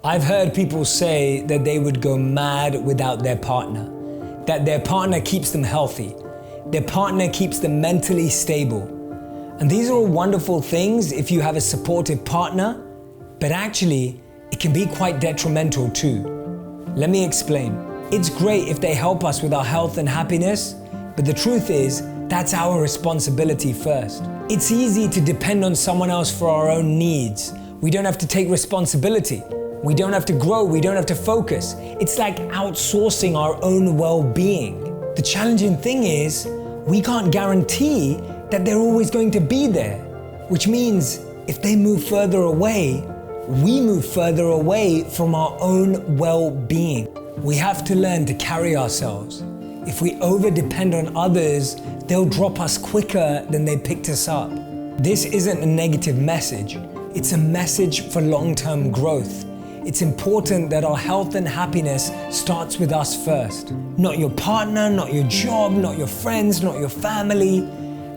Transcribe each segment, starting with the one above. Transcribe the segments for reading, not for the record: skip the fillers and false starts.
I've heard people say that they would go mad without their partner, that their partner keeps them healthy, their partner keeps them mentally stable. And these are all wonderful things if you have a supportive partner, but actually, it can be quite detrimental too. Let me explain. It's great if they help us with our health and happiness, but the truth is, that's our responsibility first. It's easy to depend on someone else for our own needs. We don't have to take responsibility. We don't have to grow, we don't have to focus. It's like outsourcing our own well-being. The challenging thing is, we can't guarantee that they're always going to be there, which means if they move further away, we move further away from our own well-being. We have to learn to carry ourselves. If we over-depend on others, they'll drop us quicker than they picked us up. This isn't a negative message. It's a message for long-term growth. It's important that our health and happiness starts with us first. Not your partner, not your job, not your friends, not your family.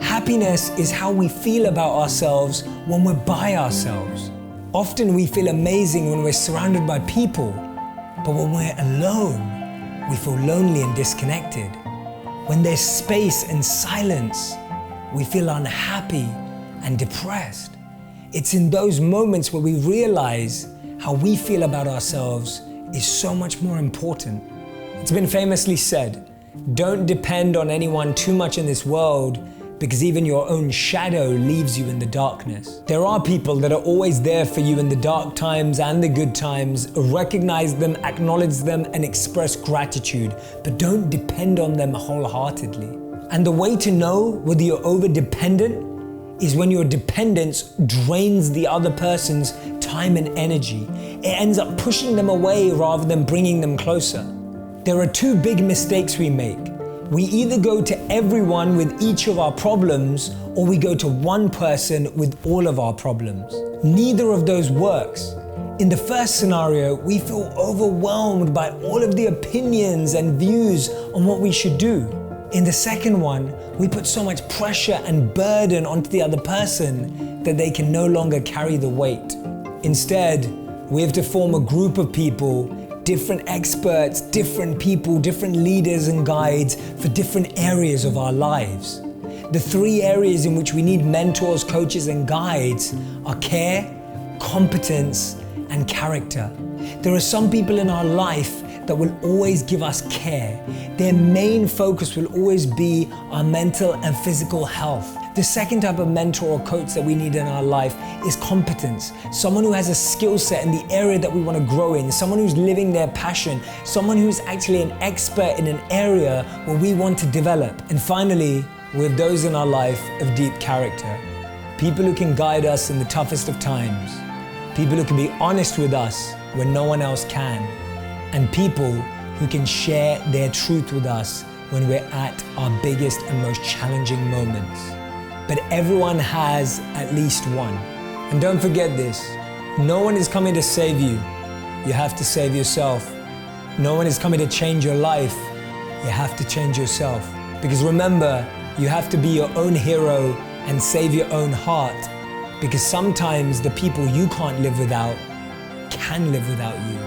Happiness is how we feel about ourselves when we're by ourselves. Often we feel amazing when we're surrounded by people, but when we're alone, we feel lonely and disconnected. When there's space and silence, we feel unhappy and depressed. It's in those moments where we realize how we feel about ourselves is so much more important. It's been famously said, don't depend on anyone too much in this world because even your own shadow leaves you in the darkness. There are people that are always there for you in the dark times and the good times. Recognize them, acknowledge them, and express gratitude, but don't depend on them wholeheartedly. And the way to know whether you're over-dependent is when your dependence drains the other person's time and energy. It ends up pushing them away rather than bringing them closer. There are two big mistakes we make. We either go to everyone with each of our problems, or we go to one person with all of our problems. Neither of those works. In the first scenario, we feel overwhelmed by all of the opinions and views on what we should do. In the second one, we put so much pressure and burden onto the other person that they can no longer carry the weight. Instead, we have to form a group of people, different experts, different people, different leaders and guides for different areas of our lives. The three areas in which we need mentors, coaches, and guides are care, competence, and character. There are some people in our life that will always give us care. Their main focus will always be our mental and physical health. The second type of mentor or coach that we need in our life is competence. Someone who has a skill set in the area that we want to grow in, someone who's living their passion, someone who's actually an expert in an area where we want to develop. And finally, we have those in our life of deep character. People who can guide us in the toughest of times. People who can be honest with us when no one else can. And people who can share their truth with us when we're at our biggest and most challenging moments. But everyone has at least one. And don't forget this, no one is coming to save you. You have to save yourself. No one is coming to change your life. You have to change yourself. Because remember, you have to be your own hero and save your own heart. Because sometimes the people you can't live without can live without you.